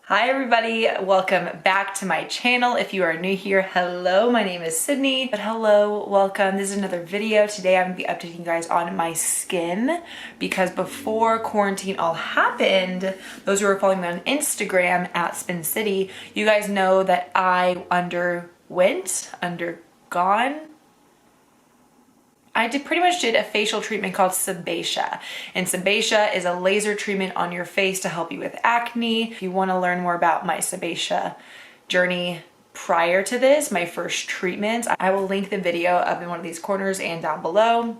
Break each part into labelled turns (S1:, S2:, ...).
S1: Hi everybody, welcome back to my channel. If you are new here, hello, my name is Sydney. But hello, welcome. This is another video. Today I'm gonna be updating you guys on my skin because before quarantine all happened, those who are following me on Instagram at Spin City, you guys know that I pretty much did a facial treatment called Sebacia. And Sebacia is a laser treatment on your face to help you with acne. If you want to learn more about my Sebacia journey prior to this, my first treatment, I will link the video up in one of these corners and down below.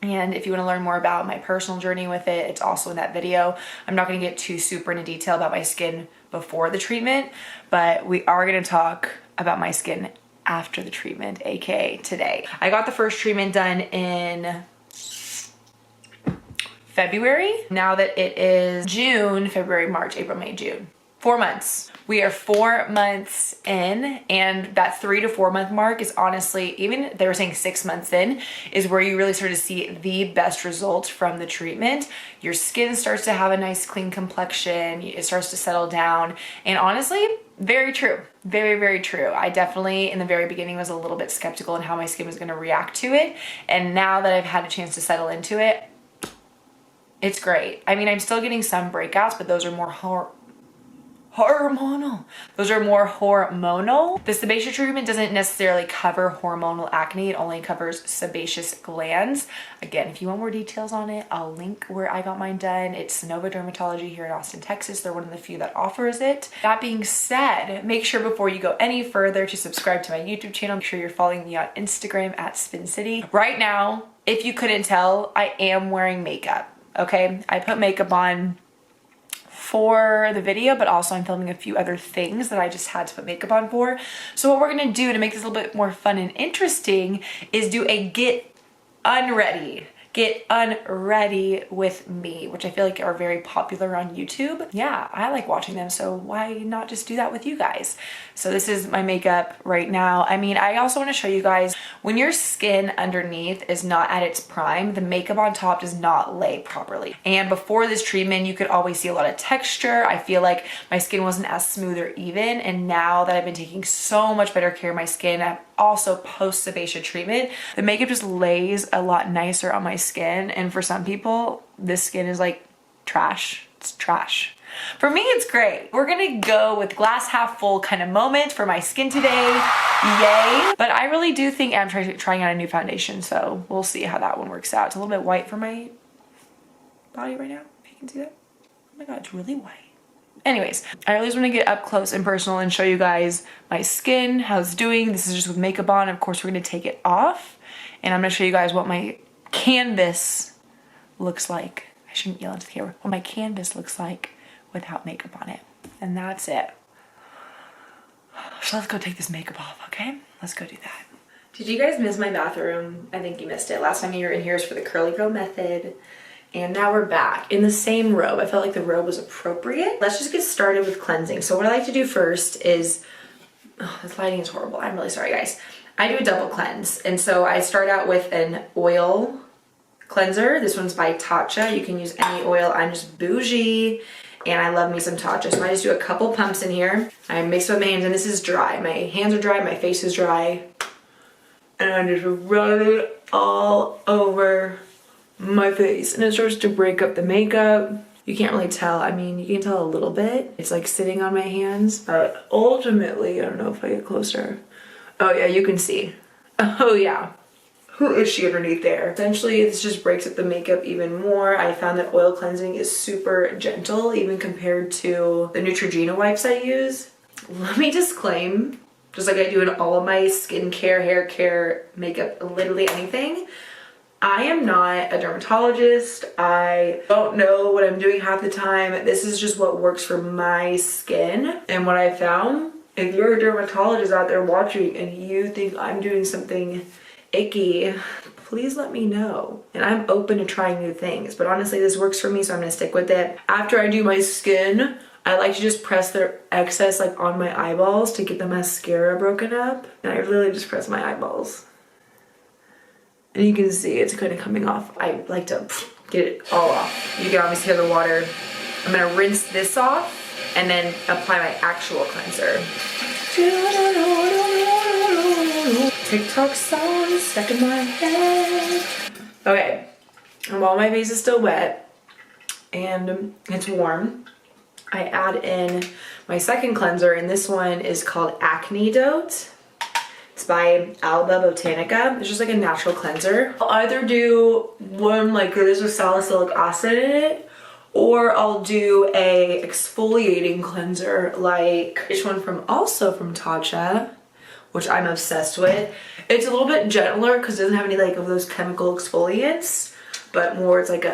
S1: And if you want to learn more about my personal journey with it, it's also in that video. I'm not going to get too super into detail about my skin before the treatment, but we are going to talk about my skin after the treatment, aka today. I got the first treatment done in February. Now that it is June, February, March, April, May, June. 4 months. We are 4 months in, and that 3 to 4 month mark is honestly, even they were saying 6 months in, is where you really start to see the best results from the treatment. Your skin starts to have a nice clean complexion, it starts to settle down, and honestly, very true. Very, very true. I definitely, in the very beginning, was a little bit skeptical on how my skin was going to react to it, and now that I've had a chance to settle into it, it's great. I mean, I'm still getting some breakouts, but those are more hormonal. Those are more hormonal. The Sebacia treatment doesn't necessarily cover hormonal acne. It only covers sebaceous glands. Again, if you want more details on it, I'll link where I got mine done. It's Nova Dermatology here in Austin, Texas. They're one of the few that offers it. That being said, make sure before you go any further to subscribe to my YouTube channel. Make sure you're following me on Instagram at Spin City. Right now, if you couldn't tell, I am wearing makeup, okay? I put makeup on for the video, but also I'm filming a few other things that I just had to put makeup on for. So what we're gonna do to make this a little bit more fun and interesting is do a get unready with me, which I feel like are very popular on YouTube. Yeah, I like watching them, so why not just do that with you guys? So this is my makeup right now. I mean, I also want to show you guys when your skin underneath is not at its prime, the makeup on top does not lay properly. And before this treatment, you could always see a lot of texture. I feel like my skin wasn't as smooth or even, and now that I've been taking so much better care of my skin, also post Sebacia treatment, the makeup just lays a lot nicer on my skin. And for some people, this skin is like trash. It's trash. For me, it's great. We're gonna go with glass half full kind of moment for my skin today. Yay. But I really do think I'm trying out a new foundation, so we'll see how that one works out. It's a little bit white for my body right now, if you can see that. Oh my God, it's really white. Anyways, I always want to get up close and personal and show you guys my skin, how it's doing. This is just with makeup on. Of course, we're going to take it off. And I'm going to show you guys what my canvas looks like. I shouldn't yell into the camera. What my canvas looks like without makeup on it. And that's it. So let's go take this makeup off, okay? Let's go do that. Did you guys miss my bathroom? I think you missed it. Last time you were in here was for the curly girl method. And now we're back in the same robe. I felt like the robe was appropriate. Let's just get started with cleansing. So what I like to do first is, oh, this lighting is horrible. I'm really sorry, guys. I do a double cleanse. And so I start out with an oil cleanser. This one's by Tatcha. You can use any oil. I'm just bougie and I love me some Tatcha. So I just do a couple pumps in here. I mix with my hands, and this is dry. My hands are dry, my face is dry. And I just rub it all over my face, and it starts to break up the makeup. You can't really tell. I mean, you can tell a little bit. It's like sitting on my hands, but ultimately, I don't know if I get closer. Oh yeah, you can see. Oh yeah. Who is she underneath there? Essentially, this just breaks up the makeup even more. I found that oil cleansing is super gentle, even compared to the Neutrogena wipes I use. Let me disclaim, just like I do in all of my skincare, hair care, makeup, literally anything, I am not a dermatologist. I don't know what I'm doing half the time. This is just what works for my skin. And what I found, if you're a dermatologist out there watching and you think I'm doing something icky, please let me know. And I'm open to trying new things. But honestly, this works for me, so I'm gonna stick with it. After I do my skin, I like to just press the excess like on my eyeballs to get the mascara broken up. And I literally just press my eyeballs. And you can see it's kind of coming off. I like to get it all off. You can obviously hear the water. I'm gonna rinse this off and then apply my actual cleanser. TikTok song stuck in my head. Okay, and while my face is still wet and it's warm, I add in my second cleanser, and this one is called Acne Dote. It's by Alba Botanica. It's just like a natural cleanser. I'll either do one like this with salicylic acid in it, or I'll do a exfoliating cleanser like this one also from Tatcha, which I'm obsessed with. It's a little bit gentler because it doesn't have any like of those chemical exfoliants, but more it's like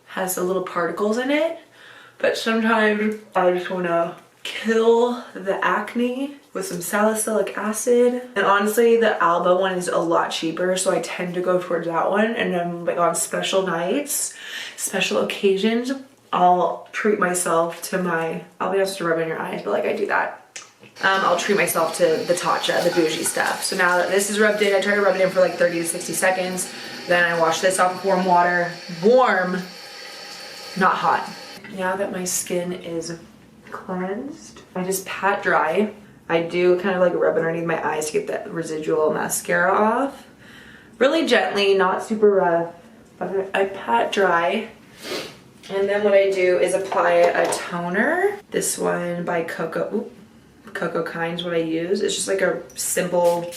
S1: has the little particles in it. But sometimes I just want to kill the acne with some salicylic acid. And honestly, the Alba one is a lot cheaper, so I tend to go towards that one. And then like on special nights, special occasions, I'll treat myself to I'll be honest to rub it in your eyes, but like I do that. I'll treat myself to the Tatcha, the bougie stuff. So now that this is rubbed in, I try to rub it in for like 30 to 60 seconds. Then I wash this off with warm water. Warm, not hot. Now that my skin is cleansed, I just pat dry. I do kind of like rub it underneath my eyes to get that residual mascara off. Really gently, not super rough, but I pat dry. And then what I do is apply a toner. This one by Coco Kind is what I use. It's just like a simple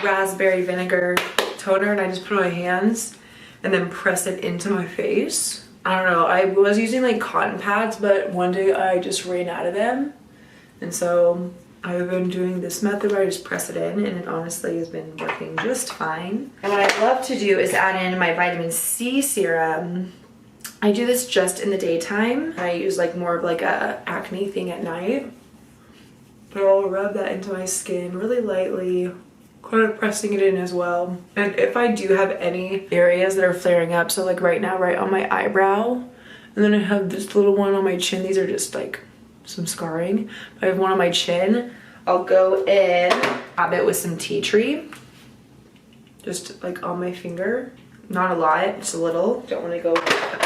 S1: raspberry vinegar toner, and I just put it on my hands and then press it into my face. I don't know, I was using like cotton pads, but one day I just ran out of them. And so I've been doing this method where I just press it in, and it honestly has been working just fine. And what I love to do is add in my vitamin C serum. I do this just in the daytime. I use like more of like a acne thing at night. But I'll rub that into my skin really lightly, kind of pressing it in as well. And if I do have any areas that are flaring up, so like right now, right on my eyebrow, and then I have this little one on my chin. These are just like some scarring. But I have one on my chin. I'll go in, dab it with some tea tree, just like on my finger. Not a lot, just a little. Don't want to go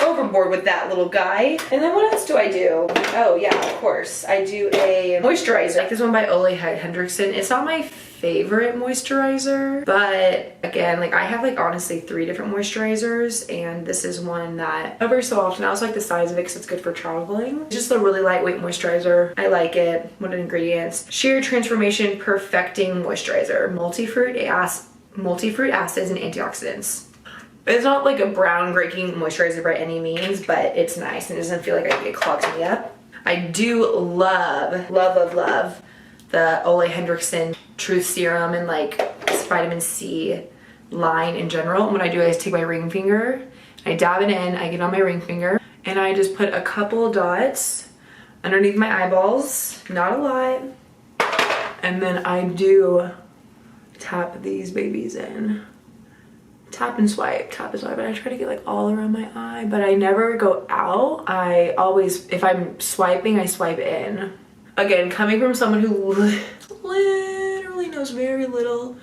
S1: overboard with that little guy. And then what else do I do? Oh yeah, of course. I do a moisturizer. Like this one by Ole Henriksen. It's not my favorite moisturizer, but again, like I have like honestly 3 different moisturizers, and this is one that every so often, I also like the size of it because it's good for traveling. It's just a really lightweight moisturizer. I like it. What are the ingredients? Sheer Transformation Perfecting Moisturizer. Multi-fruit acids and antioxidants. It's not like a brown breaking moisturizer by any means, but it's nice and it doesn't feel like it clogs me up. I do love the Ole Henriksen Truth Serum and like vitamin C line in general. And what I do is take my ring finger, I dab it in, I get on my ring finger, and I just put a couple dots underneath my eyeballs, not a lot. And then I do tap these babies in. Tap and swipe, and I try to get like all around my eye, but I never go out. I always, if I'm swiping, I swipe in. Again, coming from someone who literally knows very little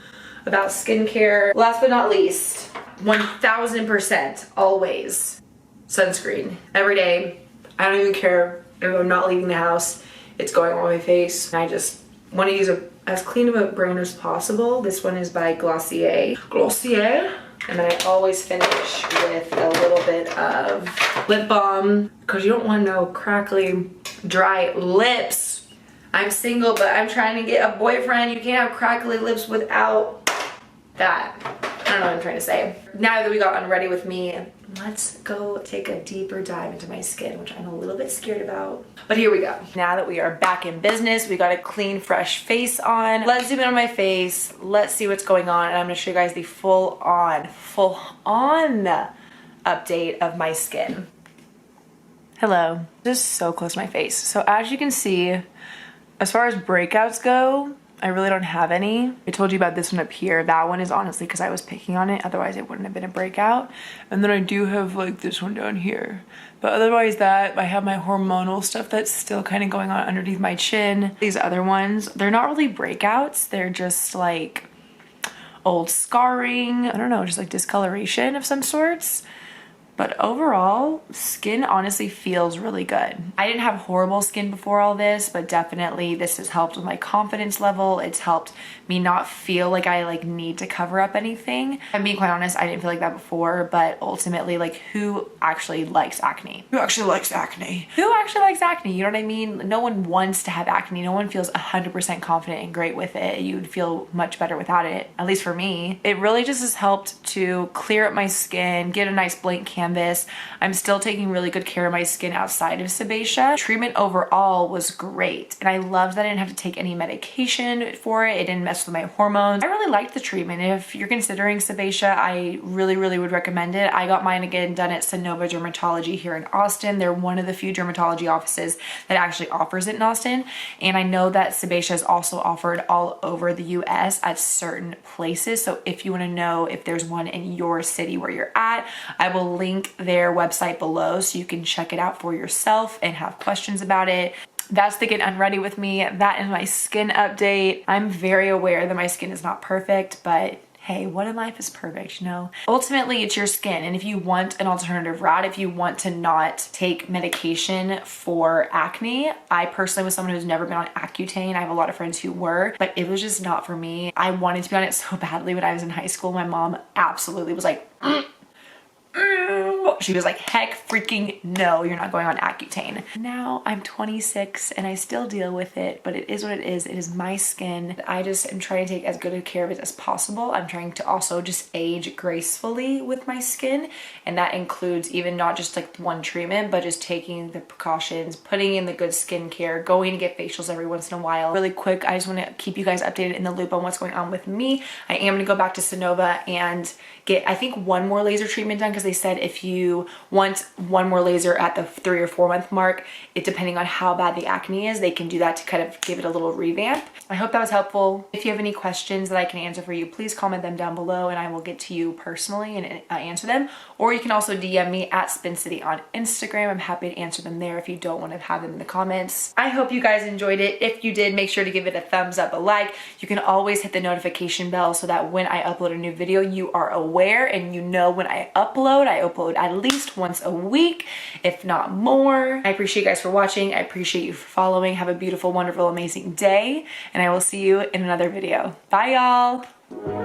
S1: about skincare. Last but not least, 1000% always sunscreen. Every day. I don't even care if I'm not leaving the house. It's going on my face. I just want to use as clean of a brand as possible. This one is by Glossier. And then I always finish with a little bit of lip balm because you don't want no crackly, dry lips. I'm single, but I'm trying to get a boyfriend. You can't have crackly lips without that. I don't know what I'm trying to say. Now that we got Unready with me, let's go take a deeper dive into my skin, which I'm a little bit scared about. But here we go. Now that we are back in business, we got a clean, fresh face on. Let's zoom in on my face. Let's see what's going on. And I'm gonna show you guys the full on update of my skin. Hello. This is so close to my face. So as you can see, as far as breakouts go, I really don't have any. I told you about this one up here. That one is honestly because I was picking on it. Otherwise it wouldn't have been a breakout. And then I do have like this one down here. But otherwise that, I have my hormonal stuff that's still kind of going on underneath my chin. These other ones, they're not really breakouts. They're just like old scarring. I don't know, just like discoloration of some sorts. But overall, skin honestly feels really good. I didn't have horrible skin before all this, but definitely this has helped with my confidence level. It's helped me not feel like I need to cover up anything. I'm being quite honest, I didn't feel like that before, but ultimately, who actually likes acne? Who actually likes acne? Who actually likes acne? You know what I mean? No one wants to have acne. No one feels 100% confident and great with it. You'd feel much better without it, at least for me. It really just has helped to clear up my skin, get a nice blank canvas. I'm still taking really good care of my skin outside of Sebacia. Treatment overall was great, and I loved that I didn't have to take any medication for it. It didn't mess with my hormones. I really liked the treatment. If you're considering Sebacia, I really would recommend it. I got mine again done at Sonova Dermatology here in Austin. They're one of the few dermatology offices that actually offers it in Austin, and I know that Sebacia is also offered all over the US at certain places. So if you want to know if there's one in your city where you're at, I will link their website below so you can check it out for yourself and have questions about it. That's the Get Unready with me. That is my skin update. I'm very aware that my skin is not perfect, but hey, what in life is perfect, you know? Ultimately, it's your skin, and if you want an alternative route, if you want to not take medication for acne, I personally was someone who's never been on Accutane. I have a lot of friends who were, but it was just not for me. I wanted to be on it so badly when I was in high school. My mom absolutely was like, she was like, heck freaking no, you're not going on Accutane. Now I'm 26 and I still deal with it, but it is what it is. It is my skin. I just am trying to take as good a care of it as possible. I'm trying to also just age gracefully with my skin, and that includes even not just one treatment, but just taking the precautions, putting in the good skincare, going to get facials every once in a while. Really quick, I just want to keep you guys updated in the loop on what's going on with me. I am going to go back to Sonova and get, I think, one more laser treatment done, because they said if you want one more laser at the 3 or 4 month mark, it depending on how bad the acne is, they can do that to kind of give it a little revamp. I hope that was helpful. If you have any questions that I can answer for you, please comment them down below and I will get to you personally and answer them. Or you can also DM me at SpinCity on Instagram. I'm happy to answer them there if you don't want to have them in the comments. I hope you guys enjoyed it. If you did, make sure to give it a thumbs up, a like. You can always hit the notification bell so that when I upload a new video, you are aware and you know when I upload at least once a week, if not more. I appreciate you guys for watching. I appreciate you for following. Have a beautiful, wonderful, amazing day, and I will see you in another video. Bye, y'all.